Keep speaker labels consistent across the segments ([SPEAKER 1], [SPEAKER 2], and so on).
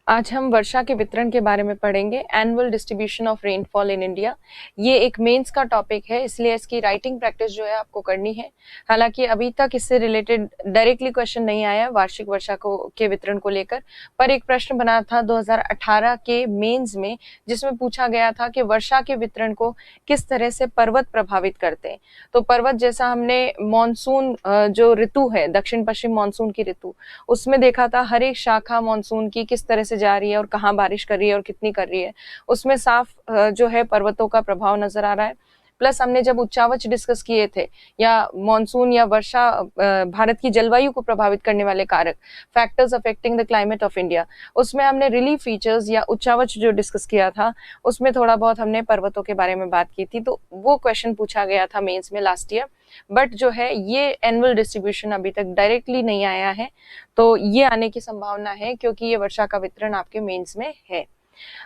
[SPEAKER 1] आज हम वर्षा के वितरण के बारे में पढ़ेंगे। Annual distribution of rainfall in India. ये एक मेंस का टॉपिक है, इसलिए इसकी राइटिंग प्रैक्टिस जो है आपको करनी है। हालांकि अभी तक इससे रिलेटेड डायरेक्टली क्वेश्चन नहीं आया वार्षिक वर्षा को के वितरण को लेकर, पर एक प्रश्न बना था 2018 के मेंस में, जिसमें पूछा गया था कि वर्षा के वितरण को किस तरह से पर्वत प्रभावित करते हैं। तो पर्वत, जैसा हमने मॉनसून जो ऋतु है, दक्षिण पश्चिम मॉनसून की ऋतु, उसमें देखा था हर एक शाखा मॉनसून की किस तरह से जा रही है और कहाँ बारिश कर रही है और कितनी कर रही है, उसमें साफ जो है पर्वतों का प्रभाव नजर आ रहा है। प्लस हमने जब उच्चावच डिस्कस किए थे, या मॉनसून या वर्षा भारत की जलवायु को प्रभावित करने वाले कारक, factors affecting the climate of India, उसमें हमने रिलीफ फीचर्स या उच्चावच जो डिस्कस किया था, उसमें थोड़ा बहुत हमने पर्वतों के बारे में बात की थी। तो वो क्वेश्चन पूछा गया था मेंस में लास्ट ईयर, बट जो है ये एनुअल डिस्ट्रीब्यूशन अभी तक डायरेक्टली नहीं आया है, तो ये आने की संभावना है क्योंकि ये वर्षा का वितरण आपके मेंस में है।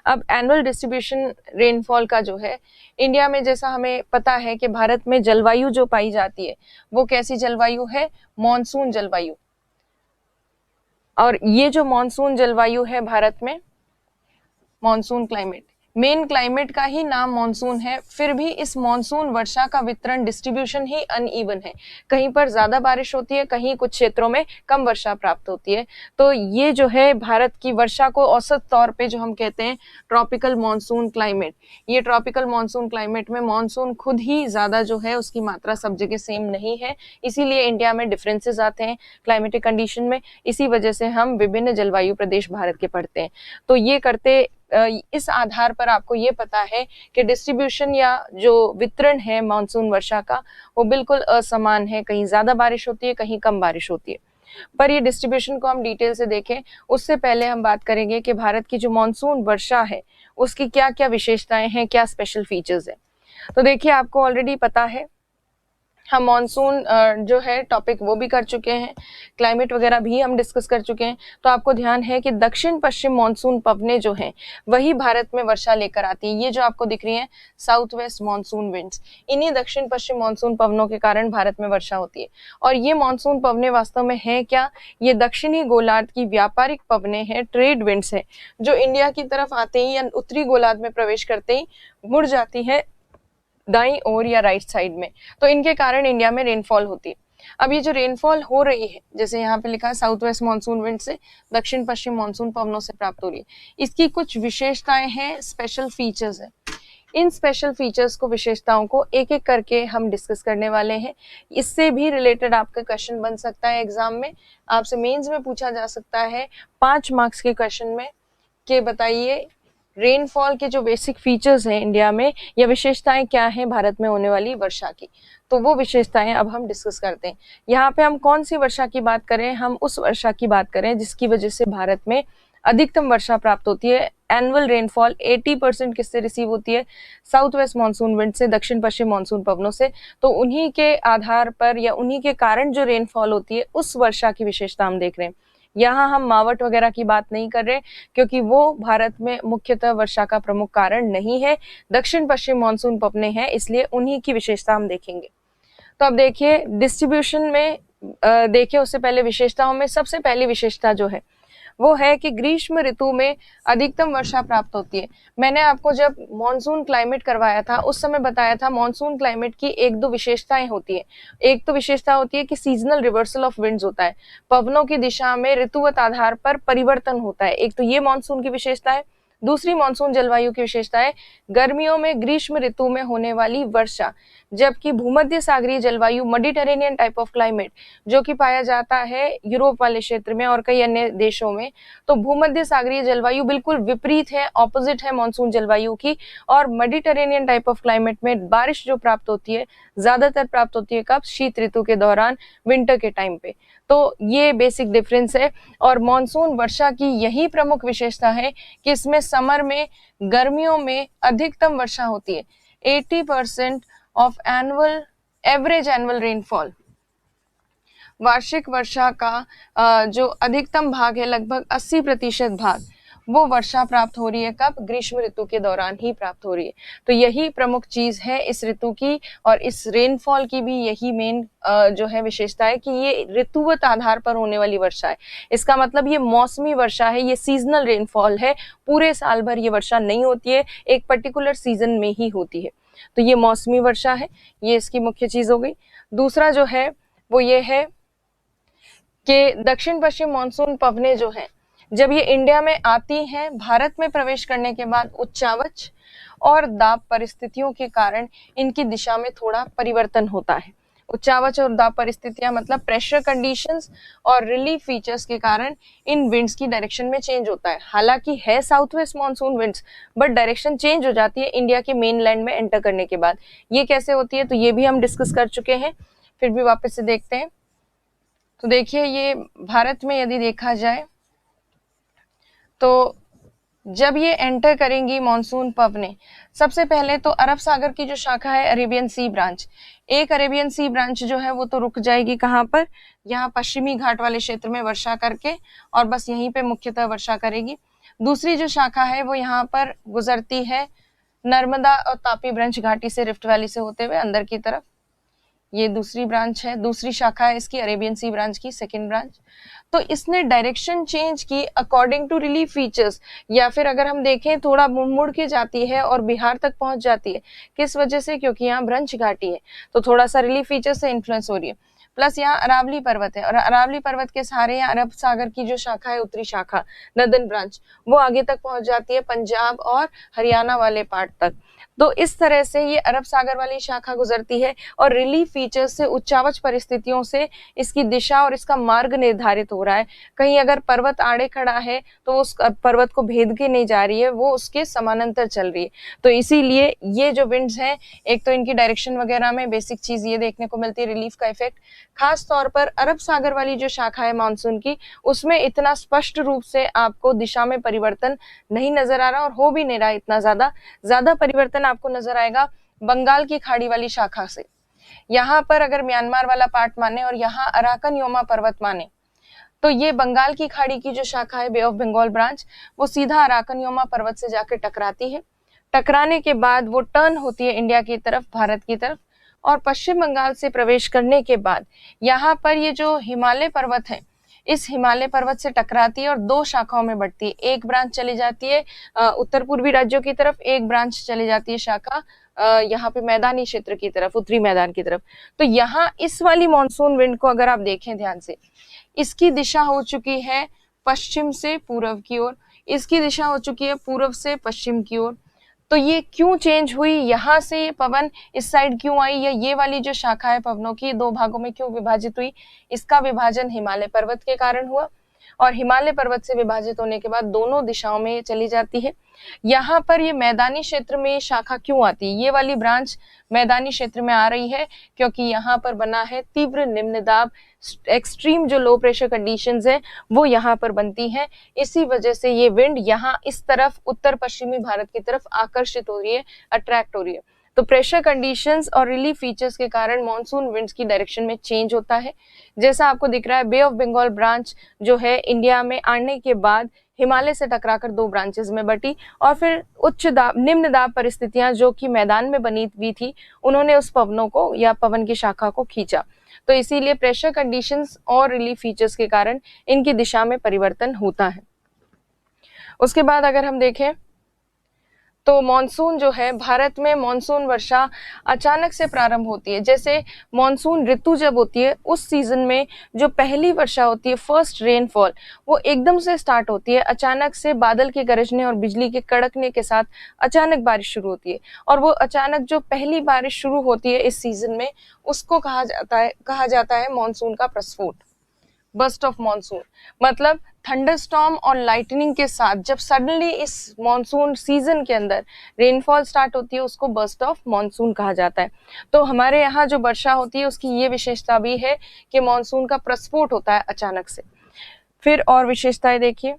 [SPEAKER 1] अब एनुअल डिस्ट्रीब्यूशन रेनफॉल का जो है इंडिया में, जैसा हमें पता है कि भारत में जलवायु जो पाई जाती है वो कैसी जलवायु है, मॉनसून जलवायु। और ये जो मॉनसून जलवायु है भारत में, मॉनसून क्लाइमेट, मेन क्लाइमेट का ही नाम मॉनसून है, फिर भी इस मॉनसून वर्षा का वितरण डिस्ट्रीब्यूशन ही अनइवन है। कहीं पर ज्यादा बारिश होती है, कहीं कुछ क्षेत्रों में कम वर्षा प्राप्त होती है। तो ये जो है भारत की वर्षा को औसत तौर पे जो हम कहते हैं ट्रॉपिकल मॉनसून क्लाइमेट, ये ट्रॉपिकल मॉनसून क्लाइमेट में मॉनसून खुद ही ज्यादा जो है उसकी मात्रा सब जगह सेम नहीं है, इसीलिए इंडिया में डिफरेंसेस आते हैं क्लाइमेटिक कंडीशन में। इसी वजह से हम विभिन्न जलवायु प्रदेश भारत के पढ़ते हैं। तो ये करते इस आधार पर आपको ये पता है कि डिस्ट्रीब्यूशन या जो वितरण है मानसून वर्षा का, वो बिल्कुल असमान है, कहीं ज्यादा बारिश होती है, कहीं कम बारिश होती है। पर ये डिस्ट्रीब्यूशन को हम डिटेल से देखें उससे पहले हम बात करेंगे कि भारत की जो मानसून वर्षा है उसकी क्या क्या विशेषताएं हैं, क्या स्पेशल फीचर्स है। तो देखिए, आपको ऑलरेडी पता है, हम मॉनसून जो है टॉपिक वो भी कर चुके हैं, क्लाइमेट वगैरह भी हम डिस्कस कर चुके हैं। तो आपको ध्यान है कि दक्षिण पश्चिम मॉनसून पवनें जो हैं वही भारत में वर्षा लेकर आती है। ये जो आपको दिख रही है साउथ वेस्ट मॉनसून विंड्स, इन्हीं दक्षिण पश्चिम मॉनसून पवनों के कारण भारत में वर्षा होती है। और ये मॉनसून पवनें वास्तव में है क्या, ये दक्षिणी गोलार्ध की व्यापारिक पवनें हैं, ट्रेड विंड्स है, जो इंडिया की तरफ आते ही या उत्तरी गोलार्ध में प्रवेश करते ही मुड़ जाती है दाईं ओर या राइट साइड में। तो इनके कारण इंडिया में रेनफॉल होती है। अब ये जो रेनफॉल हो रही है, जैसे यहाँ पे लिखा है साउथ वेस्ट मानसून विंड से दक्षिण पश्चिम मानसून पवनों से प्राप्त हो रही है, इसकी कुछ विशेषताएं हैं, स्पेशल फीचर्स है। इन स्पेशल फीचर्स को, विशेषताओं को एक एक करके हम डिस्कस करने वाले हैं। इससे भी रिलेटेड आपका क्वेश्चन बन सकता है एग्जाम में, आपसे मेंस में पूछा जा सकता है 5 मार्क्स के क्वेश्चन में, कि बताइए रेनफॉल के जो बेसिक फीचर्स हैं इंडिया में, या विशेषताएं क्या हैं भारत में होने वाली वर्षा की। तो वो विशेषताएं अब हम डिस्कस करते हैं। यहाँ पे हम कौन सी वर्षा की बात करें, हम उस वर्षा की बात करें जिसकी वजह से भारत में अधिकतम वर्षा प्राप्त होती है। एनुअल रेनफॉल 80% किससे रिसीव होती है, साउथ वेस्ट मानसून विंड से, दक्षिण पश्चिम मानसून पवनों से। तो उन्हीं के आधार पर या उन्हीं के कारण जो रेनफॉल होती है, उस वर्षा की विशेषता हम देख रहे हैं। यहाँ हम मावट वगैरह की बात नहीं कर रहे, क्योंकि वो भारत में मुख्यतः वर्षा का प्रमुख कारण नहीं है, दक्षिण पश्चिम मानसून पवनें हैं, इसलिए उन्हीं की विशेषता हम देखेंगे। तो अब देखिए डिस्ट्रीब्यूशन में, देखिए उससे पहले विशेषताओं में सबसे पहली विशेषता जो है वो है कि ग्रीष्म ऋतु में अधिकतम वर्षा प्राप्त होती है। मैंने आपको जब मॉनसून क्लाइमेट करवाया था उस समय बताया था मॉनसून क्लाइमेट की एक दो विशेषताएं होती है। एक तो विशेषता होती है कि सीजनल रिवर्सल ऑफ विंड्स होता है, पवनों की दिशा में ऋतुवत आधार पर परिवर्तन होता है। एक तो ये मॉनसून की विशेषता है। दूसरी मॉनसून जलवायु की विशेषता है गर्मियों में ग्रीष्म ऋतु में होने वाली वर्षा, जबकि भूमध्य सागरीय जलवायु, मेडिटेरेनियन टाइप ऑफ क्लाइमेट, जो कि पाया जाता है यूरोप वाले क्षेत्र में और कई अन्य देशों में, तो भूमध्य सागरीय जलवायु बिल्कुल विपरीत है, ऑपोजिट है मॉनसून जलवायु की। और मेडिटेरेनियन टाइप ऑफ क्लाइमेट में बारिश जो प्राप्त होती है ज्यादातर प्राप्त होती है कब, शीत ऋतु के दौरान, विंटर के टाइम पे। तो ये बेसिक डिफरेंस है। और मॉनसून वर्षा की यही प्रमुख विशेषता है कि इसमें समर में, गर्मियों में अधिकतम वर्षा होती है। 80% ऑफ एवरेज एनुअल रेनफॉल, वार्षिक वर्षा का जो अधिकतम भाग है, लगभग 80% भाग, वो वर्षा प्राप्त हो रही है कब? ग्रीष्म ऋतु के दौरान ही प्राप्त हो रही है। तो यही प्रमुख चीज है इस ऋतु की, और इस रेनफॉल की भी यही मेन जो है विशेषता है कि ये ऋतुवत आधार पर होने वाली वर्षा है। इसका मतलब ये मौसमी वर्षा है, ये सीजनल रेनफॉल है, पूरे साल भर ये वर्षा नहीं होती है, एक पर्टिकुलर सीजन में ही होती है। तो ये मौसमी वर्षा है, ये इसकी मुख्य चीज हो गई। दूसरा जो है वो ये है कि दक्षिण पश्चिम मानसून पवनें जो हैं, जब ये इंडिया में आती हैं, भारत में प्रवेश करने के बाद उच्चावच और दाब परिस्थितियों के कारण इनकी दिशा में थोड़ा परिवर्तन होता है। उच्चावच और दाब परिस्थितियां मतलब प्रेशर कंडीशंस और रिलीफ फीचर्स के कारण इन विंड्स की डायरेक्शन में चेंज होता है। हालांकि है south west monsoon winds, but direction change हो जाती है इंडिया के मेन लैंड में एंटर करने के बाद। ये कैसे होती है तो ये भी हम डिस्कस कर चुके हैं, फिर भी वापस से देखते हैं। तो देखिए, ये भारत में यदि देखा जाए तो जब ये एंटर करेंगी मॉनसून पवनें, सबसे पहले तो अरब सागर की जो शाखा है अरेबियन सी ब्रांच, एक अरेबियन सी ब्रांच जो है वो तो रुक जाएगी कहाँ पर? यहाँ पश्चिमी घाट वाले क्षेत्र में वर्षा करके, और बस यहीं पे मुख्यतः वर्षा करेगी। दूसरी जो शाखा है वो यहाँ पर गुजरती है नर्मदा और तापी ब्रंश घाटी से, रिफ्ट वैली से होते हुए अंदर की तरफ। ये दूसरी ब्रांच है, दूसरी शाखा है इसकी अरेबियन सी ब्रांच की, सेकेंड ब्रांच। तो इसने डायरेक्शन चेंज की अकॉर्डिंग टू रिलीफ फीचर्स, या फिर अगर हम देखें थोड़ा मुड़ के जाती है और बिहार तक पहुंच जाती है। किस वजह से? क्योंकि यहाँ ब्रंच घाटी है, तो थोड़ा सा रिलीफ फीचर से इन्फ्लुएंस हो रही है। प्लस यहाँ अरावली पर्वत है, और अरावली पर्वत के सहारे यहाँ अरब सागर की जो शाखा है, उत्तरी शाखा नदन ब्रांच, वो आगे तक पहुंच जाती है पंजाब और हरियाणा वाले पार्ट तक। तो इस तरह से ये अरब सागर वाली शाखा गुजरती है, और रिलीफ फीचर्स से, उच्चावच परिस्थितियों से इसकी दिशा और इसका मार्ग निर्धारित हो रहा है। कहीं अगर पर्वत आड़े खड़ा है तो उस पर्वत को भेद के नहीं जा रही है, वो उसके समानांतर चल रही है। तो इसीलिए ये जो विंड्स हैं, एक तो इनकी डायरेक्शन वगैरह में बेसिक चीज ये देखने को मिलती है, रिलीफ का इफेक्ट। खास तौर पर अरब सागर वाली जो शाखा है मानसून की, उसमें इतना स्पष्ट रूप से आपको दिशा में परिवर्तन नहीं नजर आ रहा, और हो भी नहीं रहा इतना ज्यादा परिवर्तन आपको नजर आएगा बंगाल की खाड़ी वाली शाखा से। यहाँ पर अगर म्यांमार वाला पार्ट माने और यहाँ अराकन योमा पर्वत माने, तो ये बंगाल की खाड़ी की जो शाखा है बे ऑफ बंगाल ब्रांच, वो सीधा अराकन योमा पर्वत से जाकर टकराती है। टकराने के बाद वो टर्न होती है इंडिया की तरफ, भारत की तरफ, और पश्चिम बंगाल से प्रवेश करने के बाद यहाँ पर ये जो हिमालय पर्वत है, इस हिमालय पर्वत से टकराती है और दो शाखाओं में बढ़ती है। एक ब्रांच चली जाती है उत्तर पूर्वी राज्यों की तरफ, एक ब्रांच चली जाती है शाखा यहाँ पे मैदानी क्षेत्र की तरफ, उत्तरी मैदान की तरफ। तो यहाँ इस वाली मॉनसून विंड को अगर आप देखें ध्यान से, इसकी दिशा हो चुकी है पश्चिम से पूर्व की ओर, इसकी दिशा हो चुकी है पूर्व से पश्चिम की ओर। तो ये क्यों चेंज हुई? यहाँ से ये पवन इस साइड क्यों आई, या ये वाली जो शाखा है पवनों की दो भागों में क्यों विभाजित हुई? इसका विभाजन हिमालय पर्वत के कारण हुआ, और हिमालय पर्वत से विभाजित होने के बाद दोनों दिशाओं में चली जाती है। यहाँ पर ये मैदानी क्षेत्र में शाखा क्यों आती है? ये वाली ब्रांच मैदानी क्षेत्र में आ रही है क्योंकि यहाँ पर बना है तीव्र निम्न दाब, एक्सट्रीम जो लो प्रेशर कंडीशंस है वो यहाँ पर बनती हैं। इसी वजह से ये विंड यहाँ इस तरफ उत्तर पश्चिमी भारत की तरफ आकर्षित हो रही है, अट्रैक्ट हो रही है। तो प्रेशर कंडीशंस और रिलीफ फीचर्स के कारण मॉनसून विंड्स की डायरेक्शन में चेंज होता है। जैसा आपको दिख रहा है, बे ऑफ बंगाल ब्रांच जो है इंडिया में आने के बाद हिमालय से टकराकर दो ब्रांचेस में बटी, और फिर उच्च दाब निम्न दाब परिस्थितियां जो कि मैदान में बनी हुई थी, उन्होंने उस पवनों को या पवन की शाखा को खींचा। तो इसीलिए प्रेशर कंडीशंस और रिलीफ फीचर्स के कारण इनकी दिशा में परिवर्तन होता है। उसके बाद अगर हम देखें तो मॉनसून जो है, भारत में मॉनसून वर्षा अचानक से प्रारंभ होती है। जैसे मॉनसून ऋतु जब होती है उस सीजन में जो पहली वर्षा होती है, फर्स्ट रेनफॉल, वो एकदम से स्टार्ट होती है। अचानक से बादल के गरजने और बिजली के कड़कने के साथ अचानक बारिश शुरू होती है, और वो अचानक जो पहली बारिश शुरू होती है इस सीजन में, उसको कहा जाता है मॉनसून का प्रस्फोट, बर्स्ट ऑफ मॉनसून। मतलब थंडरस्टॉर्म और लाइटनिंग के साथ जब सडनली इस मॉनसून सीजन के अंदर रेनफॉल स्टार्ट होती है, उसको बर्स्ट ऑफ मॉनसून कहा जाता है। तो हमारे यहाँ जो वर्षा होती है उसकी ये विशेषता भी है कि मॉनसून का प्रस्फोट होता है अचानक से। फिर और विशेषताएं देखिए,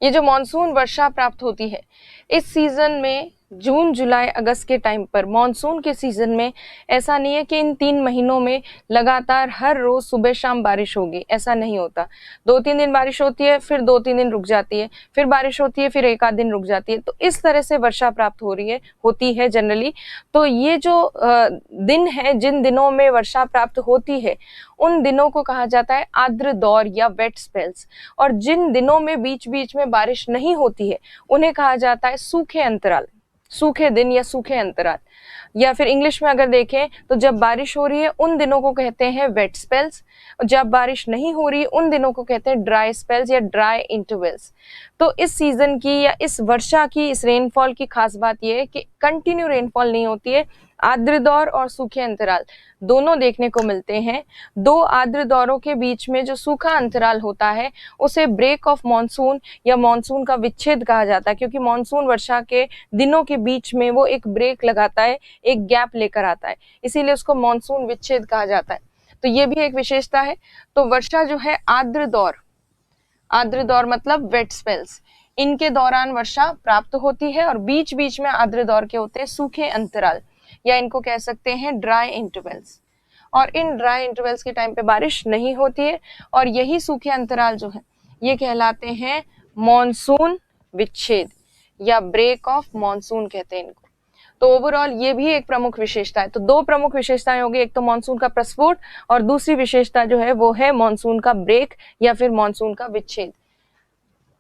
[SPEAKER 1] ये जो मॉनसून वर्षा प्राप्त होती है इस सीजन में जून जुलाई अगस्त के टाइम पर मॉनसून के सीजन में ऐसा नहीं है कि इन 3 महीनों में लगातार हर रोज सुबह शाम बारिश होगी, ऐसा नहीं होता। 2-3 दिन बारिश होती है, फिर 2-3 दिन रुक जाती है, फिर बारिश होती है, फिर 1 आध दिन रुक जाती है। तो इस तरह से वर्षा प्राप्त होती है जनरली। तो ये जो दिन है, जिन दिनों में वर्षा प्राप्त होती है, उन दिनों को कहा जाता है आर्द्र दौर या वेट स्पेल्स। और जिन दिनों में बीच बीच में बारिश नहीं होती है, उन्हें कहा जाता है सूखे अंतराल, सूखे दिन या सूखे अंतराल। या फिर इंग्लिश में अगर देखें तो जब बारिश हो रही है उन दिनों को कहते हैं वेट स्पेल्स, जब बारिश नहीं हो रही उन दिनों को कहते हैं ड्राई स्पेल्स या ड्राई इंटरवल्स। तो इस सीजन की या इस वर्षा की, इस रेनफॉल की खास बात यह है कि कंटिन्यू रेनफॉल नहीं होती है, आर्द्र दौर और सूखे अंतराल दोनों देखने को मिलते हैं। 2 आर्द्र दौरों के बीच में जो सूखा अंतराल होता है उसे ब्रेक ऑफ मॉनसून या मॉनसून का विच्छेद कहा जाता है, क्योंकि मॉनसून वर्षा के दिनों के बीच में वो एक ब्रेक लगाता है, एक गैप लेकर आता है, इसीलिए उसको मॉनसून विच्छेद कहा जाता है। तो ये भी एक विशेषता है। तो वर्षा जो है आर्द्र दौर मतलब वेट स्पेल्स, इनके दौरान वर्षा प्राप्त होती है। और बीच बीच में आर्द्र दौर के होते हैं सूखे अंतराल, या इनको कह सकते हैं ड्राई इंटरवल्स। और इन ड्राई इंटरवल्स के टाइम पे बारिश नहीं होती है, और यही सूखे अंतराल जो है ये कहलाते हैं मॉनसून विच्छेद या ब्रेक ऑफ मॉनसून कहते हैं इनको। तो ओवरऑल ये भी एक प्रमुख विशेषता है। तो 2 प्रमुख विशेषताएं होगी, एक तो मॉनसून का प्रस्फोट और दूसरी विशेषता जो है वो है मॉनसून का ब्रेक या फिर मॉनसून का विच्छेद।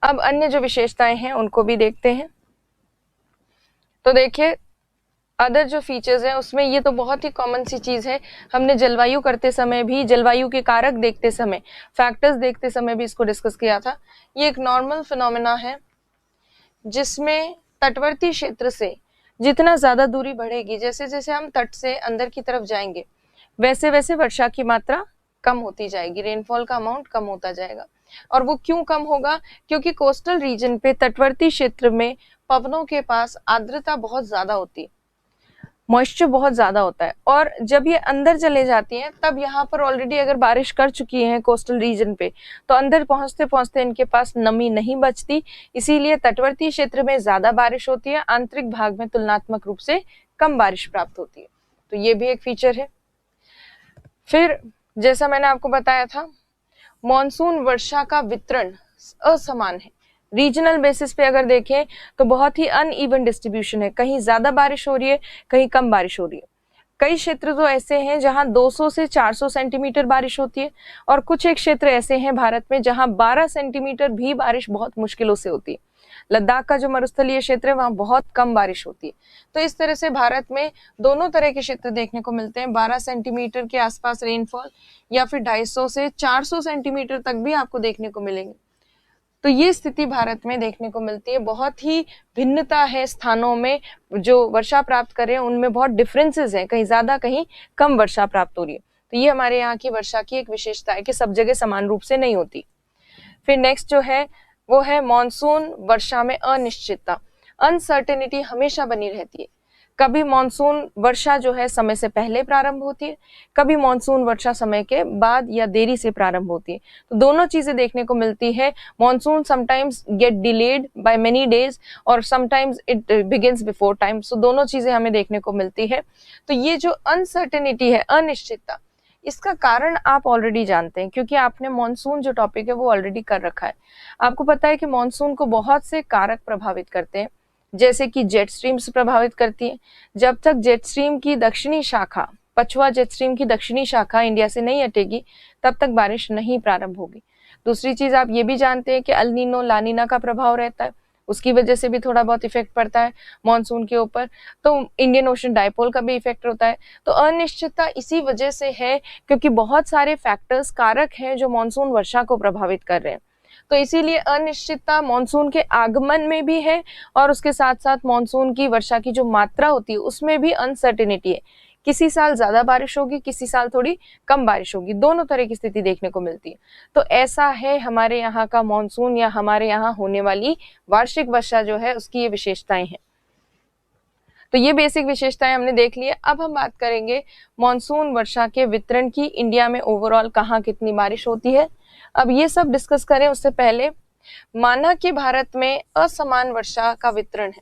[SPEAKER 1] अब अन्य जो विशेषताएं हैं उनको भी देखते हैं। तो देखिए अदर जो फीचर्स हैं उसमें ये तो बहुत ही कॉमन सी चीज है, हमने जलवायु करते समय भी, जलवायु के कारक देखते समय, फैक्टर्स देखते समय भी इसको डिस्कस किया था। ये एक नॉर्मल फिनोमेना है जिसमें तटवर्ती क्षेत्र से जितना ज्यादा दूरी बढ़ेगी, जैसे जैसे हम तट से अंदर की तरफ जाएंगे वैसे वैसे वर्षा की मात्रा कम होती जाएगी, रेनफॉल का अमाउंट कम होता जाएगा। और वो क्यों कम होगा? क्योंकि कोस्टल रीजन पे, तटवर्ती क्षेत्र में पवनों के पास आर्द्रता बहुत ज्यादा होती है, मॉइस्चर बहुत ज्यादा होता है। और जब ये अंदर चले जाती हैं तब यहाँ पर ऑलरेडी अगर बारिश कर चुकी है कोस्टल रीजन पे, तो अंदर पहुंचते पहुंचते इनके पास नमी नहीं बचती, इसीलिए तटवर्ती क्षेत्र में ज्यादा बारिश होती है, आंतरिक भाग में तुलनात्मक रूप से कम बारिश प्राप्त होती है। तो ये भी एक फीचर है। फिर जैसा मैंने आपको बताया था, मॉनसून वर्षा का वितरण असमान है। रीजनल बेसिस पे अगर देखें तो बहुत ही अनइवन डिस्ट्रीब्यूशन है, कहीं ज्यादा बारिश हो रही है, कहीं कम बारिश हो रही है। कई क्षेत्र तो ऐसे हैं जहां 200 से 400 सेंटीमीटर बारिश होती है, और कुछ एक क्षेत्र ऐसे हैं भारत में जहां 12 सेंटीमीटर भी बारिश बहुत मुश्किलों से होती है। लद्दाख का जो मरुस्थलीय क्षेत्र है वहां बहुत कम बारिश होती है। तो इस तरह से भारत में दोनों तरह के क्षेत्र देखने को मिलते हैं, 12 सेंटीमीटर के आसपास रेनफॉल या फिर 250 से 400 सेंटीमीटर तक भी आपको देखने को मिलेंगे। तो ये स्थिति भारत में देखने को मिलती है। बहुत ही भिन्नता है स्थानों में, जो वर्षा प्राप्त कर रहे हैं उनमें बहुत डिफरेंसेस हैं, कहीं ज्यादा कहीं कम वर्षा प्राप्त हो रही है। तो ये हमारे यहाँ की वर्षा की एक विशेषता है कि सब जगह समान रूप से नहीं होती। फिर नेक्स्ट जो है वो है मॉनसून वर्षा में अनिश्चितता, अनसर्टेनिटी हमेशा बनी रहती है। कभी मॉनसून वर्षा जो है समय से पहले प्रारंभ होती है, कभी मॉनसून वर्षा समय के बाद या देरी से प्रारंभ होती है। तो दोनों चीजें देखने को मिलती है। Monsoon sometimes get delayed by many days और sometimes it begins before time. So दोनों चीजें हमें देखने को मिलती है। तो ये जो अनसर्टेनिटी है, अनिश्चितता, इसका कारण आप ऑलरेडी जानते हैं, क्योंकि आपने मॉनसून जो टॉपिक है वो ऑलरेडी कर रखा है। आपको पता है कि मॉनसून को बहुत से कारक प्रभावित करते हैं, जैसे कि जेट स्ट्रीम्स प्रभावित करती है। जब तक जेट स्ट्रीम की दक्षिणी शाखा, पछुआ जेट स्ट्रीम की दक्षिणी शाखा इंडिया से नहीं हटेगी, तब तक बारिश नहीं प्रारंभ होगी। दूसरी चीज आप ये भी जानते हैं कि अल नीनो ला नीना का प्रभाव रहता है, उसकी वजह से भी थोड़ा बहुत इफेक्ट पड़ता है मॉनसून के ऊपर। तो इंडियन ओशन डायपोल का भी इफेक्ट होता है। तो अनिश्चितता इसी वजह से है क्योंकि बहुत सारे फैक्टर्स, कारक हैं जो मॉनसून वर्षा को प्रभावित कर रहे हैं। तो इसीलिए अनिश्चितता मॉनसून के आगमन में भी है, और उसके साथ साथ मॉनसून की वर्षा की जो मात्रा होती है उसमें भी अनसर्टेनिटी है। किसी साल ज्यादा बारिश होगी, किसी साल थोड़ी कम बारिश होगी, दोनों तरह की स्थिति देखने को मिलती है। तो ऐसा है हमारे यहाँ का मॉनसून, या हमारे यहाँ होने वाली वार्षिक वर्षा जो है उसकी ये विशेषताएं हैं। तो ये बेसिक विशेषताएं हमने देख ली है। अब हम बात करेंगे मॉनसून वर्षा के वितरण की। इंडिया में ओवरऑल कहाँ कितनी बारिश होती है, अब ये सब डिस्कस करें उससे पहले माना कि भारत में असमान वर्षा का वितरण है।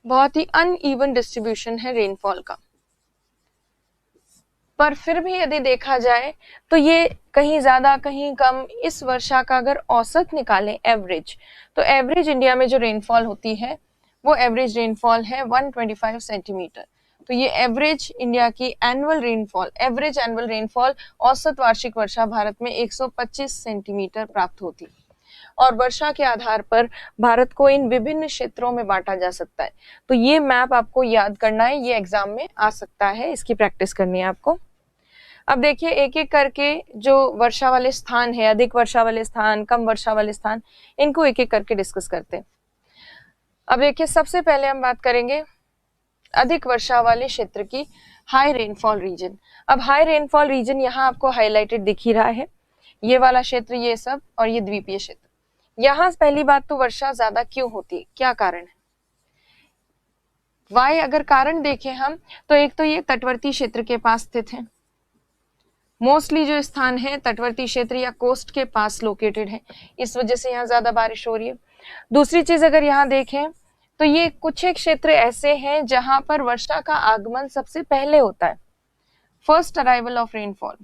[SPEAKER 1] बहुत ही अनइवन डिस्ट्रीब्यूशन है रेनफॉल का। पर फिर भी यदि देखा जाए तो ये कहीं ज्यादा कहीं कम, इस वर्षा का अगर औसत निकालें एवरेज, तो एवरेज इंडिया में जो रेनफॉल होती है वो एवरेज रेनफॉल है 125 सेंटीमीटर। तो ये एवरेज इंडिया की annual rainfall, average annual rainfall, औसत वार्षिक वर्षा भारत में 125 सेंटीमीटर प्राप्त होती है। और वर्षा के आधार पर भारत को इन विभिन्न क्षेत्रों में बांटा जा सकता है। तो ये मैप आपको याद करना है, ये एग्जाम में आ सकता है, इसकी प्रैक्टिस करनी है आपको। अब देखिए एक एक करके जो वर्षा वाले स्थान है, अधिक वर्षा वाले स्थान, कम वर्षा वाले स्थान, इनको एक एक करके डिस्कस करते हैं। अब देखिए सबसे पहले हम बात करेंगे अधिक वर्षा वाले क्षेत्र की, हाई रेनफॉल रीजन। अब हाई रेनफॉल रीजन यहाँ आपको हाईलाइटेड दिख ही रहा है, ये वाला क्षेत्र, ये सब, और ये द्वीपीय क्षेत्र। यहाँ पहली बात तो वर्षा ज्यादा क्यों होती है, क्या कारण है? वाई अगर कारण देखें हम तो एक तो ये तटवर्ती क्षेत्र के पास स्थित है, मोस्टली जो स्थान है तटवर्ती क्षेत्र या कोस्ट के पास लोकेटेड है, इस वजह से यहाँ ज्यादा बारिश हो रही है। दूसरी चीज अगर यहाँ देखें तो ये कुछ एक क्षेत्र ऐसे हैं जहां पर वर्षा का आगमन सबसे पहले होता है, फर्स्ट अराइवल ऑफ रेनफॉल,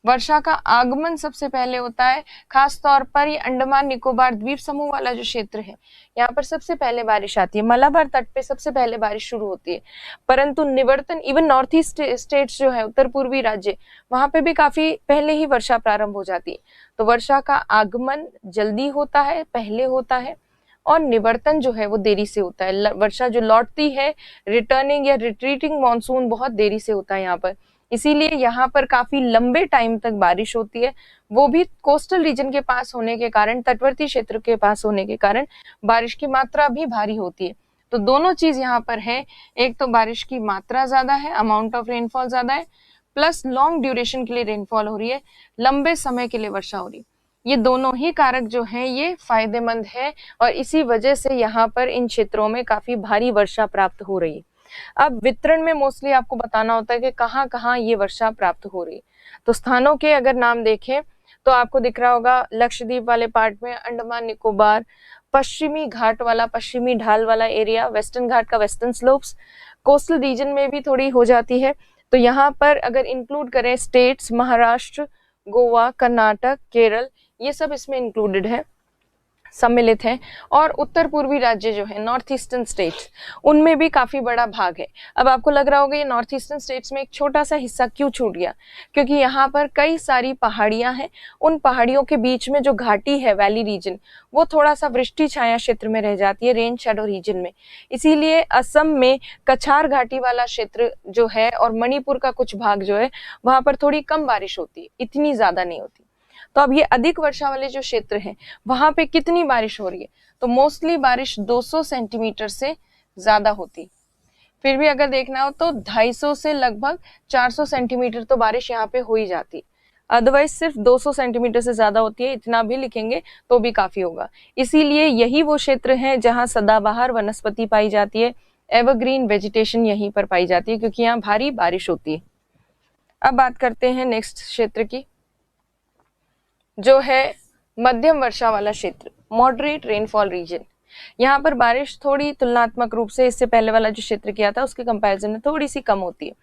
[SPEAKER 1] वर्षा का आगमन सबसे पहले होता है। खास तौर पर ये अंडमान निकोबार द्वीप समूह वाला जो क्षेत्र है, यहाँ पर सबसे पहले बारिश आती है, मलाबार तट पे सबसे पहले बारिश शुरू होती है। परंतु निवर्तन, इवन नॉर्थ ईस्ट स्टेट्स जो है, उत्तर पूर्वी राज्य, वहां पे भी काफी पहले ही वर्षा प्रारंभ हो जाती है। तो वर्षा का आगमन जल्दी होता है, पहले होता है, और निवर्तन जो है वो देरी से होता है। वर्षा जो लौटती है, रिटर्निंग या रिट्रीटिंग मॉनसून, बहुत देरी से होता है यहाँ पर। इसीलिए यहाँ पर काफी लंबे टाइम तक बारिश होती है, वो भी कोस्टल रीजन के पास होने के कारण, तटवर्ती क्षेत्र के पास होने के कारण बारिश की मात्रा भी भारी होती है। तो दोनों चीज यहाँ पर है, एक तो बारिश की मात्रा ज्यादा है, अमाउंट ऑफ रेनफॉल ज्यादा है, प्लस लॉन्ग ड्यूरेशन के लिए रेनफॉल हो रही है, लंबे समय के लिए वर्षा हो रही है। ये दोनों ही कारक जो हैं ये फायदेमंद है, और इसी वजह से यहाँ पर इन क्षेत्रों में काफी भारी वर्षा प्राप्त हो रही है। अब वितरण में मोस्टली आपको बताना होता है कि कहाँ कहाँ ये वर्षा प्राप्त हो रही है। तो स्थानों के अगर नाम देखें तो आपको दिख रहा होगा लक्षद्वीप वाले पार्ट में, अंडमान निकोबार, पश्चिमी घाट वाला, पश्चिमी ढाल वाला एरिया, वेस्टर्न घाट का वेस्टर्न स्लोप्स, कोस्टल रीजन में भी थोड़ी हो जाती है। तो यहाँ पर अगर इंक्लूड करें स्टेट्स, महाराष्ट्र, गोवा, कर्नाटक, केरल, ये सब इसमें इंक्लूडेड है, सम्मिलित हैं। और उत्तर पूर्वी राज्य जो है, नॉर्थ ईस्टर्न स्टेट्स, उनमें भी काफी बड़ा भाग है। अब आपको लग रहा होगा ये नॉर्थ ईस्टर्न स्टेट्स में एक छोटा सा हिस्सा क्यों छूट गया, क्योंकि यहाँ पर कई सारी पहाड़ियां हैं, उन पहाड़ियों के बीच में जो घाटी है, वैली रीजन, वो थोड़ा सा वृष्टि छाया क्षेत्र में रह जाती है, रेन शैडो रीजन में। इसीलिए असम में कछार घाटी वाला क्षेत्र जो है और मणिपुर का कुछ भाग जो है, वहां पर थोड़ी कम बारिश होती है, इतनी ज्यादा नहीं होती। तो अब ये अधिक वर्षा वाले जो क्षेत्र हैं वहां पे कितनी बारिश हो रही है, तो मोस्टली बारिश 200 सेंटीमीटर से ज्यादा होती। फिर भी अगर देखना हो तो 250 से लगभग 400 सेंटीमीटर तो बारिश यहाँ पे हो ही जाती, अदरवाइज सिर्फ 200 सेंटीमीटर से ज्यादा होती है, इतना भी लिखेंगे तो भी काफी होगा। इसीलिए यही वो क्षेत्र है जहाँ सदाबहार वनस्पति पाई जाती है, एवरग्रीन वेजिटेशन यहीं पर पाई जाती है, क्योंकि यहाँ भारी बारिश होती है। अब बात करते हैं नेक्स्ट क्षेत्र की, जो है मध्यम वर्षा वाला क्षेत्र, मॉडरेट रेनफॉल रीजन। यहाँ पर बारिश थोड़ी तुलनात्मक रूप से इससे पहले वाला जो क्षेत्र किया था उसके कंपैरिजन में थोड़ी सी कम होती है,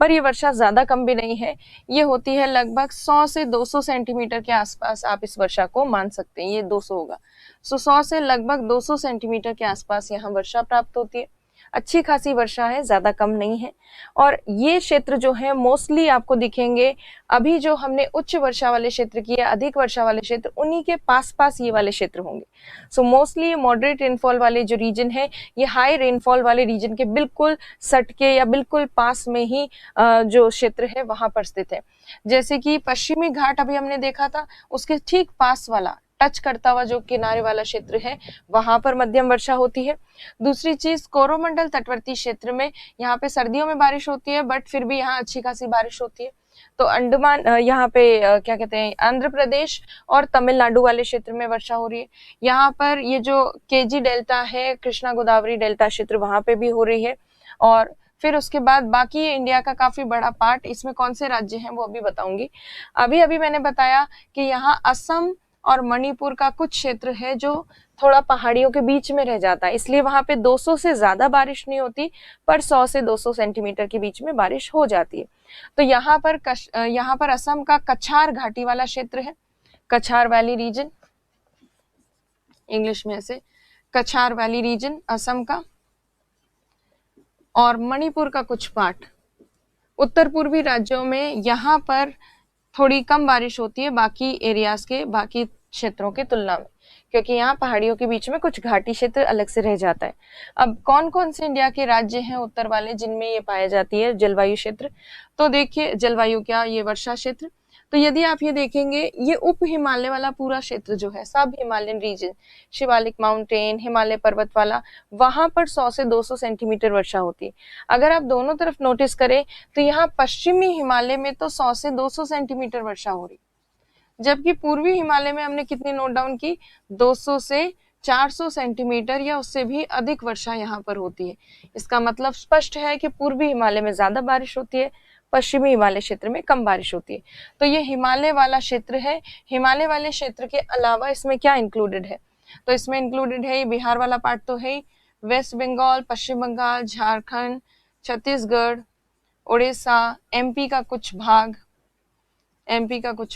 [SPEAKER 1] पर ये वर्षा ज्यादा कम भी नहीं है, ये होती है लगभग 100 से 200 सेंटीमीटर के आसपास, आप इस वर्षा को मान सकते हैं, ये 200 होगा। 100 से लगभग 200 सेंटीमीटर के आसपास यहाँ वर्षा प्राप्त होती है, अच्छी खासी वर्षा है, ज्यादा कम नहीं है। और ये क्षेत्र जो है मोस्टली आपको दिखेंगे, अभी जो हमने उच्च वर्षा वाले क्षेत्र किए, अधिक वर्षा वाले क्षेत्र, उन्हीं के पास पास ये वाले क्षेत्र होंगे। सो मोस्टली ये मॉडरेट रेनफॉल वाले जो रीजन है, ये हाई रेनफॉल वाले रीजन के बिल्कुल सटके या बिल्कुल पास में ही जो क्षेत्र है वहां पर स्थित है। जैसे कि पश्चिमी घाट अभी हमने देखा था, उसके ठीक पास वाला, टच करता हुआ जो किनारे वाला क्षेत्र है, वहां पर मध्यम वर्षा होती है। दूसरी चीज, कोरोमंडल तटवर्ती क्षेत्र में यहाँ पे सर्दियों में बारिश होती है, बट फिर भी यहाँ अच्छी खासी बारिश होती है। तो अंडमान, यहाँ पे क्या कहते हैं, आंध्र प्रदेश और तमिलनाडु वाले क्षेत्र में वर्षा हो रही है। यहाँ पर ये जो केजी डेल्टा है, कृष्णा गोदावरी डेल्टा क्षेत्र, वहां पे भी हो रही है। और फिर उसके बाद बाकी इंडिया का काफी बड़ा पार्ट, इसमें कौन से राज्य हैं वो अभी बताऊंगी। अभी अभी मैंने बताया कि यहाँ असम और मणिपुर का कुछ क्षेत्र है जो थोड़ा पहाड़ियों के बीच में रह जाता है, इसलिए वहां पे 200 से ज्यादा बारिश नहीं होती, पर 100 से 200 सेंटीमीटर के बीच में बारिश हो जाती है। तो यहाँ पर असम का कछार घाटी वाला क्षेत्र है, कछार वैली रीजन, इंग्लिश में ऐसे कछार वैली रीजन असम का, और मणिपुर का कुछ पार्ट। उत्तर पूर्वी राज्यों में यहाँ पर थोड़ी कम बारिश होती है बाकी एरियाज के, बाकी क्षेत्रों की तुलना में, क्योंकि यहाँ पहाड़ियों के बीच में कुछ घाटी क्षेत्र अलग से रह जाता है। अब कौन कौन से इंडिया के राज्य हैं उत्तर वाले जिनमें ये पाया जाती है जलवायु क्षेत्र? तो देखिए, जलवायु क्या, ये वर्षा क्षेत्र। तो यदि आप ये देखेंगे, ये उप हिमालय वाला पूरा क्षेत्र जो है, सब हिमालयन रीजन, शिवालिक माउंटेन, हिमालय पर्वत वाला, वहां पर 100 से 200 सेंटीमीटर वर्षा होती है। अगर आप दोनों तरफ नोटिस करें तो यहाँ पश्चिमी हिमालय में तो 100 से 200 सेंटीमीटर वर्षा हो रही, जबकि पूर्वी हिमालय में हमने कितनी नोट डाउन की, 200 से 400 सेंटीमीटर या उससे भी अधिक वर्षा यहाँ पर होती है। इसका मतलब स्पष्ट है कि पूर्वी हिमालय में ज्यादा बारिश होती है, पश्चिमी हिमालय क्षेत्र में कम बारिश होती है। तो ये हिमालय वाला क्षेत्र है। हिमालय वाले क्षेत्र के अलावा इसमें क्या इंक्लूडेड है? तो इसमें इंक्लूडेड है, बिहार वाला पार्ट तो है, वेस्ट बंगाल, पश्चिम बंगाल, झारखंड, छत्तीसगढ़, उड़ीसा, एमपी का कुछ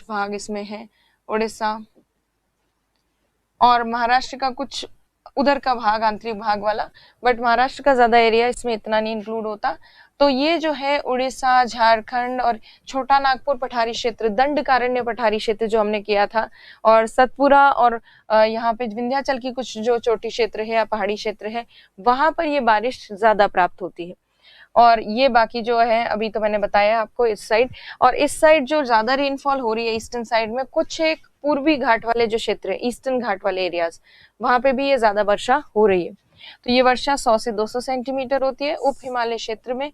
[SPEAKER 1] भाग इसमें है, उड़ीसा, और महाराष्ट्र का कुछ उधर का भाग, आंतरिक भाग वाला, बट महाराष्ट्र का ज्यादा एरिया इसमें इतना नहीं इंक्लूड होता। तो ये जो है उड़ीसा, झारखंड और छोटा नागपुर पठारी क्षेत्र, दंडकारण्य पठारी क्षेत्र जो हमने किया था, और सतपुरा और यहाँ पे विंध्याचल की कुछ जो चोटी क्षेत्र है या पहाड़ी क्षेत्र है, वहां पर ये बारिश ज्यादा प्राप्त होती है। और ये बाकी जो है अभी तो मैंने बताया आपको इस साइड, और इस साइड जो ज्यादा रेनफॉल हो रही है ईस्टर्न साइड में, कुछ एक पूर्वी घाट वाले जो क्षेत्र है, ईस्टर्न घाट वाले एरियाज, वहां पे भी ये ज्यादा वर्षा हो रही है। तो ये वर्षा 100 से 200 सेंटीमीटर होती है। उप हिमालय क्षेत्र में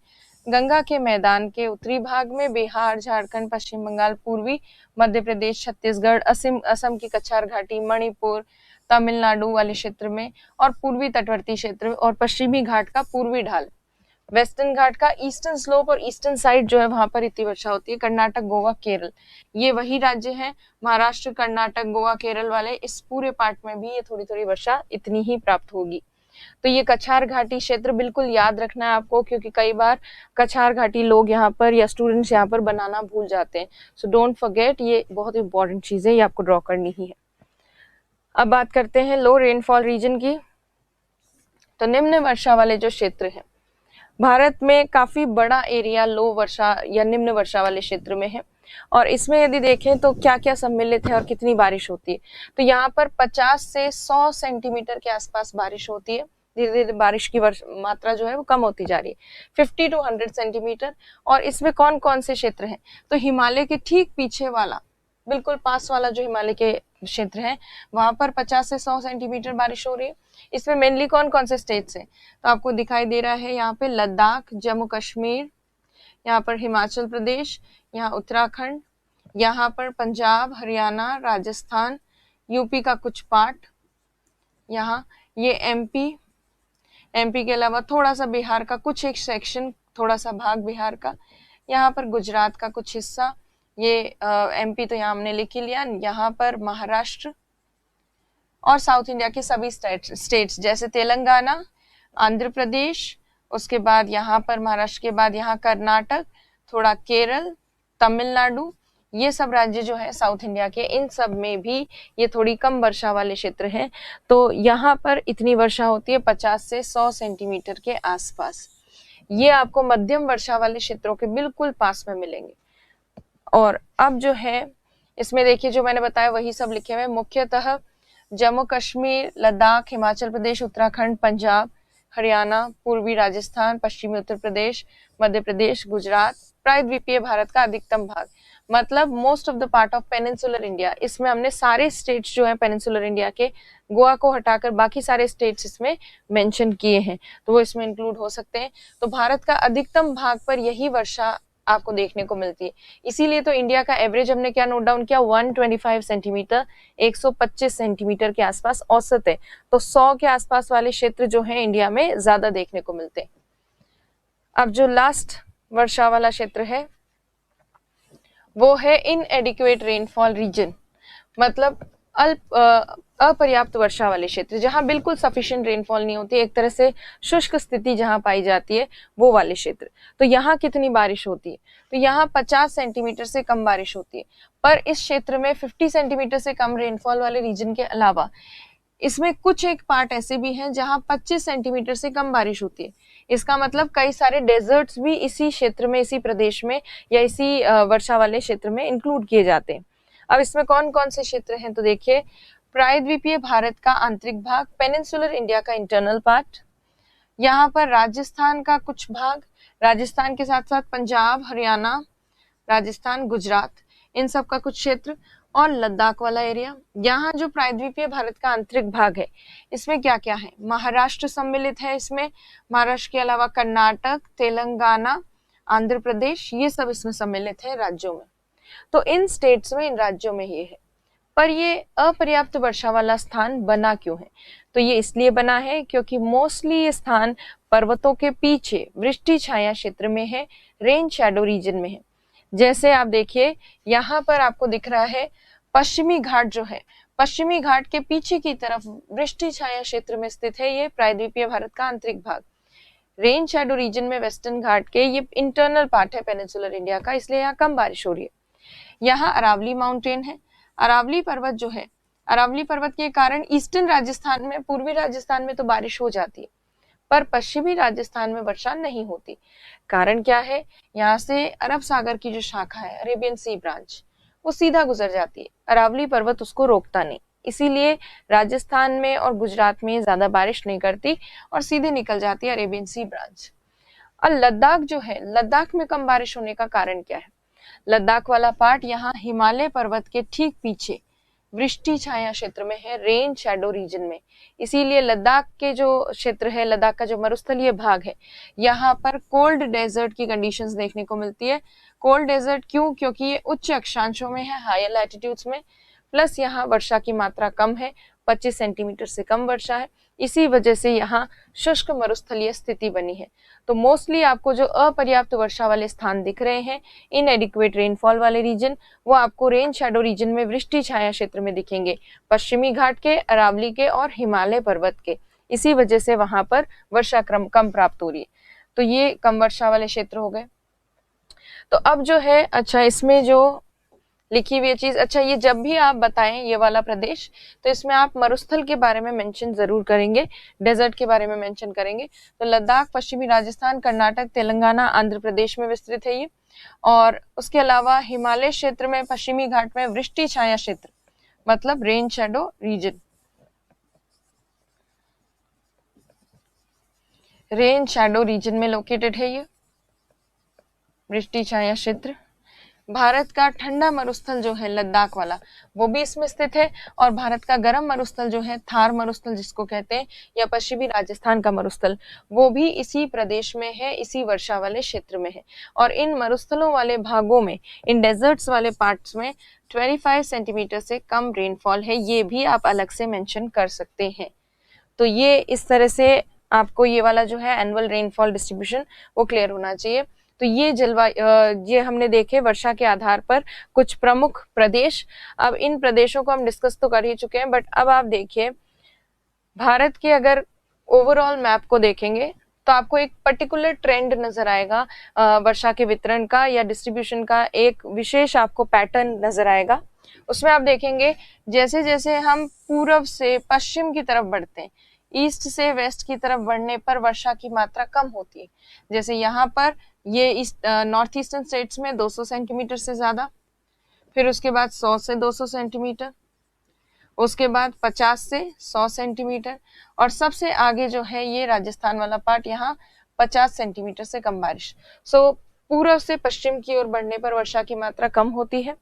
[SPEAKER 1] गंगा के मैदान के उत्तरी भाग में बिहार, झारखंड, पश्चिम बंगाल, पूर्वी मध्य प्रदेश, छत्तीसगढ़, असम की कछार घाटी, मणिपुर, तमिलनाडु वाले क्षेत्र में, और पूर्वी तटवर्ती क्षेत्र और पश्चिमी घाट का पूर्वी ढाल, वेस्टर्न घाट का ईस्टर्न स्लोप और ईस्टर्न साइड जो है वहां पर इतनी वर्षा होती है। कर्नाटक, गोवा, केरल, ये वही राज्य हैं, महाराष्ट्र, कर्नाटक, गोवा, केरल वाले, इस पूरे पार्ट में भी ये थोड़ी थोड़ी वर्षा इतनी ही प्राप्त होगी। तो ये कछार घाटी क्षेत्र बिल्कुल याद रखना है आपको, क्योंकि कई बार कछार घाटी लोग यहाँ पर या स्टूडेंट्स यहाँ पर बनाना भूल जाते हैं। सो डोंट फॉरगेट, ये बहुत इंपॉर्टेंट चीज है, ये आपको ड्रॉ करनी ही है। अब बात करते हैं लो रेनफॉल रीजन की। तो निम्न वर्षा वाले जो क्षेत्र है, भारत में काफी बड़ा एरिया लो वर्षा या निम्न वर्षा वाले क्षेत्र में है, और इसमें यदि देखें तो क्या क्या सम्मिलित है और कितनी बारिश होती है। तो यहाँ पर 50 से 100 सेंटीमीटर के आसपास बारिश होती है। धीरे धीरे बारिश की मात्रा जो है वो कम होती जा रही है, 50 to 100 सेंटीमीटर। और इसमें कौन कौन से क्षेत्र हैं? तो हिमालय के ठीक पीछे वाला, बिल्कुल पास वाला जो हिमालय के क्षेत्र है, वहां पर 50 से 100 सेंटीमीटर बारिश हो रही है। इसमें मेनली कौन कौन से स्टेट्स हैं? तो आपको दिखाई दे रहा है यहाँ पे लद्दाख, जम्मू कश्मीर, यहाँ पर हिमाचल प्रदेश, यहाँ उत्तराखंड, यहाँ पर पंजाब, हरियाणा, राजस्थान, यूपी का कुछ पार्ट, यहाँ ये एमपी के अलावा थोड़ा सा बिहार का कुछ एक सेक्शन, थोड़ा सा भाग बिहार का, यहाँ पर गुजरात का कुछ हिस्सा, ये एमपी तो यहाँ हमने लिख ही लिया, यहाँ पर महाराष्ट्र, और साउथ इंडिया के सभी स्टेट्स जैसे तेलंगाना, आंध्र प्रदेश, उसके बाद यहाँ पर महाराष्ट्र के बाद यहाँ कर्नाटक, थोड़ा केरल, तमिलनाडु, ये सब राज्य जो है साउथ इंडिया के, इन सब में भी ये थोड़ी कम वर्षा वाले क्षेत्र हैं। तो यहाँ पर इतनी वर्षा होती है 50 से 100 सेंटीमीटर के आसपास। ये आपको मध्यम वर्षा वाले क्षेत्रों के बिल्कुल पास में मिलेंगे। और अब जो है इसमें देखिए, जो मैंने बताया वही सब लिखे हुए, मुख्यतः जम्मू कश्मीर, लद्दाख, हिमाचल प्रदेश, उत्तराखंड, पंजाब, हरियाणा, पूर्वी राजस्थान, पश्चिमी उत्तर प्रदेश, मध्य प्रदेश, गुजरात, प्रायद्वीपीय भारत का अधिकतम भाग, मतलब most of the part of peninsular India. इसमें हमने सारे स्टेट्स जो है पेनिनसुलर इंडिया के, गोवा को हटाकर बाकी सारे स्टेट्स इसमें मेंशन किए हैं, तो वो इसमें इंक्लूड हो सकते हैं। तो भारत का अधिकतम भाग पर यही वर्षा आपको देखने को मिलती है। इसीलिए तो इंडिया का एवरेज हमने क्या नोट डाउन किया, 125 सेंटीमीटर, 125 सेंटीमीटर के आसपास औसत है। तो 100 के आसपास वाले क्षेत्र जो है इंडिया में ज्यादा देखने को मिलते हैं। अब जो लास्ट वर्षा वाला क्षेत्र है वो है इनएडिक्वेट रेनफॉल रीजन, मतलब अपर्याप्त वर्षा वाले क्षेत्र, जहां बिल्कुल सफिशिएंट रेनफॉल नहीं होती, एक तरह से शुष्क स्थिति जहां पाई जाती है, वो वाले क्षेत्र। तो यहाँ कितनी बारिश होती है? तो यहाँ 50 सेंटीमीटर से कम बारिश होती है। पर इस क्षेत्र में 50 सेंटीमीटर से कम रेनफॉल वाले रीजन के अलावा इसमें कुछ एक पार्ट ऐसे भी हैं जहां 25 सेंटीमीटर से कम बारिश होती है। इसका मतलब कई सारे डेजर्ट्स भी इसी क्षेत्र में, इसी प्रदेश में या इसी वर्षा वाले क्षेत्र में इंक्लूड किए जाते हैं। अब इसमें कौन कौन से क्षेत्र हैं? तो देखिए, प्रायद्वीपीय भारत का आंतरिक भाग, पेनिनसुलर इंडिया का इंटरनल पार्ट, यहाँ पर राजस्थान का कुछ भाग, राजस्थान के साथ साथ पंजाब, हरियाणा, राजस्थान, गुजरात, इन सब का कुछ क्षेत्र, और लद्दाख वाला एरिया। यहाँ जो प्रायद्वीपीय भारत का आंतरिक भाग है, इसमें क्या क्या है? महाराष्ट्र सम्मिलित है इसमें, महाराष्ट्र के अलावा कर्नाटक, तेलंगाना, आंध्र प्रदेश, ये सब इसमें सम्मिलित है राज्यों में। तो इन स्टेट्स में, इन राज्यों में ये है। पर ये अपर्याप्त वर्षा वाला स्थान बना क्यों है? तो ये इसलिए बना है क्योंकि मोस्टली ये स्थान पर्वतों के पीछे वृष्टि छाया क्षेत्र में है, रेन शैडो रीजन में है। जैसे आप देखिए, यहाँ पर आपको दिख रहा है पश्चिमी घाट जो है, पश्चिमी घाट के पीछे की तरफ वृष्टि छाया क्षेत्र में स्थित है ये प्रायद्वीपीय भारत का आंतरिक भाग। रेन शैडो रीजन में वेस्टर्न घाट के ये इंटरनल पार्ट है पेनिनसुलर इंडिया का, इसलिए यहाँ कम बारिश हो रही है। यहाँ अरावली माउंटेन है, अरावली पर्वत जो है, अरावली पर्वत के कारण ईस्टर्न राजस्थान में, पूर्वी राजस्थान में तो बारिश हो जाती है, पर पश्चिमी राजस्थान में वर्षा नहीं होती। कारण क्या है? यहाँ से अरब सागर की जो शाखा है, अरेबियन सी ब्रांच, वो सीधा गुजर जाती है, अरावली पर्वत उसको रोकता नहीं, इसीलिए राजस्थान में और गुजरात में ज्यादा बारिश नहीं करती और सीधे निकल जाती है अरेबियन सी ब्रांच। और लद्दाख जो है, लद्दाख में कम बारिश होने का कारण क्या है? लद्दाख वाला पार्ट यहाँ हिमालय पर्वत के ठीक पीछे वृष्टि छाया क्षेत्र में है, रेन शैडो रीजन में, इसीलिए लद्दाख के जो क्षेत्र है, लद्दाख का जो मरुस्थलीय भाग है, यहाँ पर कोल्ड डेजर्ट की कंडीशंस देखने को मिलती है। कोल्ड डेजर्ट क्यों? क्योंकि ये उच्च अक्षांशों में है, हायर लैटिट्यूड्स में, प्लस यहाँ वर्षा की मात्रा कम है, 25 सेंटीमीटर से कम वर्षा है, इसी वजह से यहाँ शुष्क मरुस्थलीय स्थिति बनी है। तो मोस्टली आपको जो अपर्याप्त वर्षा वाले स्थान दिख रहे हैं, इनएडिक्वेट रेनफॉल वाले रीजन, वो आपको रेन शैडो रीजन में वृष्टि छाया क्षेत्र में दिखेंगे, पश्चिमी घाट के, अरावली के और हिमालय पर्वत के। इसी वजह से वहां पर वर्षा क्रम कम प्राप्त हो रही है। तो ये कम वर्षा वाले क्षेत्र हो गए। तो अब जो है, अच्छा इसमें जो लिखी हुई चीज, अच्छा ये जब भी आप बताएं ये वाला प्रदेश, तो इसमें आप मरुस्थल के बारे में मेंशन जरूर करेंगे, डेजर्ट के बारे में मेंशन करेंगे। तो लद्दाख पश्चिमी राजस्थान, कर्नाटक, तेलंगाना, आंध्र प्रदेश में विस्तृत है ये। और उसके अलावा हिमालय क्षेत्र में, पश्चिमी घाट में वृष्टि छाया क्षेत्र, मतलब rain shadow reason, rain shadow reason में लोकेटेड है ये वृष्टि छाया क्षेत्र। भारत का ठंडा मरुस्थल जो है लद्दाख वाला, वो भी इसमें स्थित है। और भारत का गर्म मरुस्थल जो है, थार मरुस्थल जिसको कहते हैं, या पश्चिमी राजस्थान का मरुस्थल, वो भी इसी प्रदेश में है, इसी वर्षा वाले क्षेत्र में है। और इन मरुस्थलों वाले भागों में, इन डेजर्ट्स वाले पार्ट्स में 25 सेंटीमीटर से कम रेनफॉल है, ये भी आप अलग से मेंशन कर सकते हैं। तो ये इस तरह से आपको ये वाला जो है एनुअल रेनफॉल डिस्ट्रीब्यूशन वो क्लियर होना चाहिए। तो ये ये हमने देखे वर्षा के आधार पर कुछ प्रमुख प्रदेश। अब इन प्रदेशों को हम डिस्कस तो कर ही चुके हैं, बट अब आप देखिए भारत के अगर ओवरऑल मैप को देखेंगे तो आपको एक पर्टिकुलर ट्रेंड नजर आएगा, वर्षा के वितरण का या डिस्ट्रीब्यूशन का एक विशेष आपको पैटर्न नजर आएगा। उसमें आप देखेंगे जैसे जैसे हम पूर्व से पश्चिम की तरफ बढ़ते हैं, ईस्ट से वेस्ट की तरफ बढ़ने पर वर्षा की मात्रा कम होती है। जैसे यहाँ पर ये नॉर्थ ईस्टर्न स्टेट्स में 200 सेंटीमीटर से ज्यादा, फिर उसके बाद 100 से 200 सेंटीमीटर, उसके बाद 50 से 100 सेंटीमीटर, और सबसे आगे जो है ये राजस्थान वाला पार्ट, यहाँ 50 सेंटीमीटर से कम बारिश। सो पूर्व से पश्चिम की ओर बढ़ने पर वर्षा की मात्रा कम होती है,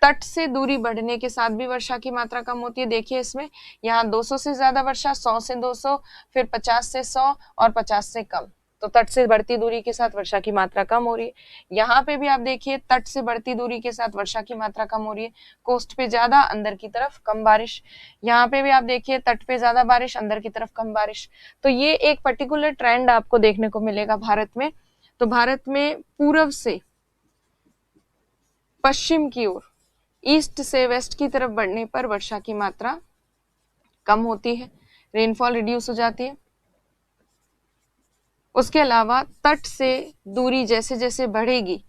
[SPEAKER 1] तट से दूरी बढ़ने के साथ भी वर्षा की मात्रा कम होती है। देखिए इसमें यहाँ 200 से ज्यादा वर्षा, 100 से 200, फिर 50 से 100 और 50 से कम। तो तट से बढ़ती दूरी के साथ वर्षा की मात्रा कम हो रही है। यहाँ पे भी आप देखिए तट से बढ़ती दूरी के साथ वर्षा की मात्रा कम हो रही है, कोस्ट पे ज्यादा, अंदर की तरफ कम बारिश। यहाँ पे भी आप देखिए तट पे ज्यादा बारिश, अंदर की तरफ कम बारिश। तो ये एक पर्टिकुलर ट्रेंड आपको देखने को मिलेगा भारत में। तो भारत में पूर्व से पश्चिम की ओर, ईस्ट से वेस्ट की तरफ बढ़ने पर वर्षा की मात्रा कम होती है, रेनफॉल रिड्यूस हो जाती है। उसके अलावा तट से दूरी जैसे जैसे बढ़ेगी,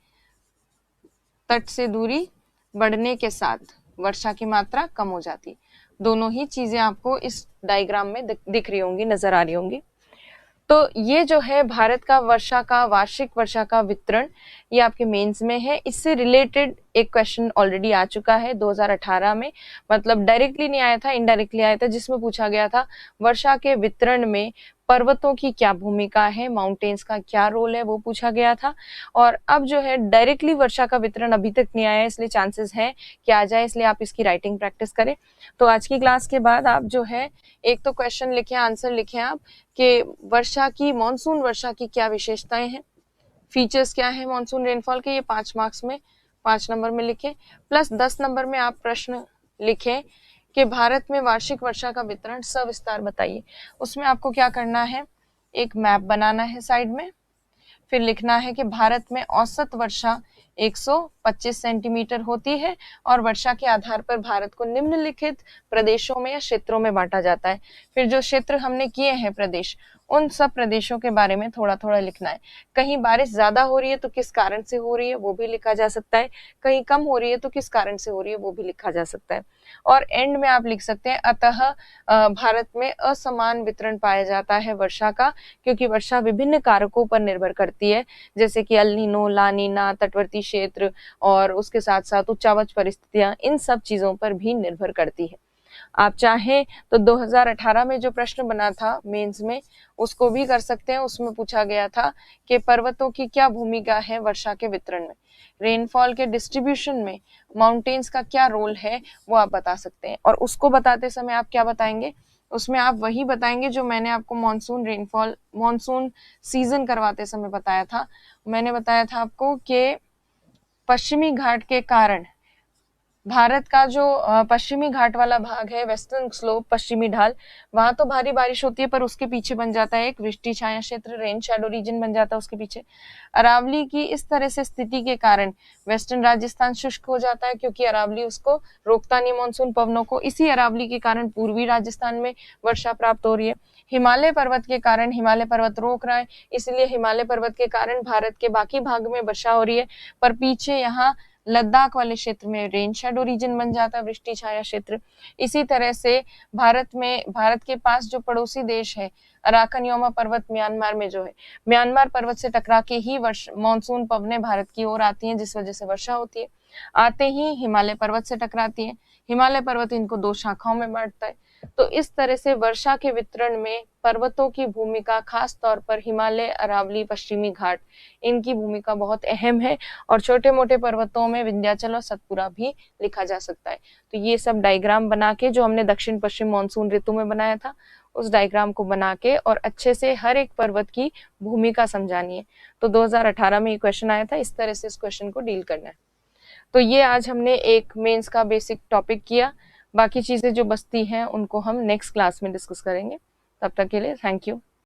[SPEAKER 1] तट से दूरी बढ़ने के साथ वर्षा की मात्रा कम हो जाती है। दोनों ही चीजें आपको इस डायग्राम में दिख रही होंगी, नजर आ रही होंगी। तो ये जो है भारत का वर्षा का, वार्षिक वर्षा का वितरण, ये आपके मेंस में है। इससे रिलेटेड एक क्वेश्चन ऑलरेडी आ चुका है 2018 में, मतलब डायरेक्टली नहीं आया था, इनडायरेक्टली आया था, जिसमें पूछा गया था वर्षा के वितरण में पर्वतों की क्या भूमिका है, माउंटेन्स का क्या रोल है, वो पूछा गया था। और अब जो है डायरेक्टली वर्षा का वितरण अभी तक नहीं आया है, इसलिए चांसेस है कि आ जाए, इसलिए आप इसकी राइटिंग प्रैक्टिस करें। तो आज की क्लास के बाद आप जो है एक तो क्वेश्चन लिखें, आंसर लिखें आप कि वर्षा की, मानसून वर्षा की क्या विशेषताएं हैं, फीचर्स क्या है मानसून रेनफॉल के, ये 5 मार्क्स में 5 नंबर में लिखें। प्लस 10 नंबर में आप प्रश्न लिखें कि भारत में वार्षिक वर्षा का वितरण सविस्तार बताइए। उसमें आपको क्या करना है, एक मैप बनाना है साइड में, फिर लिखना है कि भारत में औसत वर्षा 125 सेंटीमीटर होती है और वर्षा के आधार पर भारत को निम्नलिखित प्रदेशों में या क्षेत्रों में बांटा जाता है। फिर जो क्षेत्र हमने किए हैं प्रदेश, उन सब प्रदेशों के बारे में थोड़ा थोड़ा लिखना है। कहीं बारिश ज्यादा हो रही है तो किस कारण से हो रही है वो भी लिखा जा सकता है, कहीं कम हो रही है तो किस कारण से हो रही है वो भी लिखा जा सकता है। और एंड में आप लिख सकते हैं अतः भारत में असमान वितरण पाया जाता है वर्षा का, क्योंकि वर्षा विभिन्न कारकों पर निर्भर करती है, जैसे कि अल नीनो, ला नीना, तटवर्ती क्षेत्र और उसके साथ साथ उच्चावच परिस्थितियां, इन सब चीजों पर भी निर्भर करती है। आप चाहें तो 2018 में जो प्रश्न बना था मेंस में, उसको भी कर सकते हैं। उसमें पूछा गया था कि पर्वतों की क्या भूमिका है वर्षा के वितरण में, रेनफॉल के डिस्ट्रीब्यूशन में माउंटेन्स का क्या रोल है, वो आप बता सकते हैं। और उसको बताते समय आप क्या बताएंगे, उसमें आप वही बताएंगे जो मैंने आपको मानसून रेनफॉल, मानसून सीजन करवाते समय बताया था। मैंने बताया था आपको कि पश्चिमी घाट के कारण भारत का जो पश्चिमी घाट वाला भाग है, वेस्टर्न स्लोप, पश्चिमी ढाल, वहां तो भारी बारिश होती है, पर उसके पीछे बन जाता है एक वृष्टि छाया क्षेत्र, रेन शैडो रीजन बन जाता है उसके पीछे। अरावली की इस तरह से स्थिति के कारण वेस्टर्न राजस्थान शुष्क हो जाता है, क्योंकि अरावली उसको रोकता नहीं मानसून पवनों को। इसी अरावली के कारण पूर्वी राजस्थान में वर्षा प्राप्त हो रही है। हिमालय पर्वत के कारण, हिमालय पर्वत रोक रहा है, इसलिए हिमालय पर्वत के कारण भारत के बाकी भाग में वर्षा हो रही है, पर पीछे यहाँ लद्दाख वाले क्षेत्र में रेन शैडो रीजन बन जाता है, वृष्टि छाया क्षेत्र। इसी तरह से भारत में, भारत के पास जो पड़ोसी देश है अराकन योमा पर्वत, म्यांमार में जो है, म्यांमार पर्वत से टकरा के ही मानसून पवनें भारत की ओर आती हैं, जिस वजह से वर्षा होती है। आते ही हिमालय पर्वत से टकराती है, हिमालय पर्वत इनको 2 शाखाओं में बांटता है। तो इस तरह से वर्षा के वितरण में पर्वतों की भूमिका, खास तौर पर हिमालय, अरावली, पश्चिमी घाट, इनकी भूमिका बहुत अहम है। और छोटे मोटे पर्वतों में विंध्याचल और सतपुरा भी लिखा जा सकता है। तो ये सब डायग्राम बना के, जो हमने दक्षिण पश्चिम मानसून ऋतु में बनाया था, उस डायग्राम को बना के और अच्छे से हर एक पर्वत की भूमिका समझानी है। तो 2018 में ये क्वेश्चन आया था, इस तरह से इस क्वेश्चन को डील करना है। तो ये आज हमने एक मेंस का बेसिक टॉपिक किया। बाकी चीजें जो बचती हैं उनको हम नेक्स्ट क्लास में डिस्कस करेंगे। तब तक के लिए थैंक यू।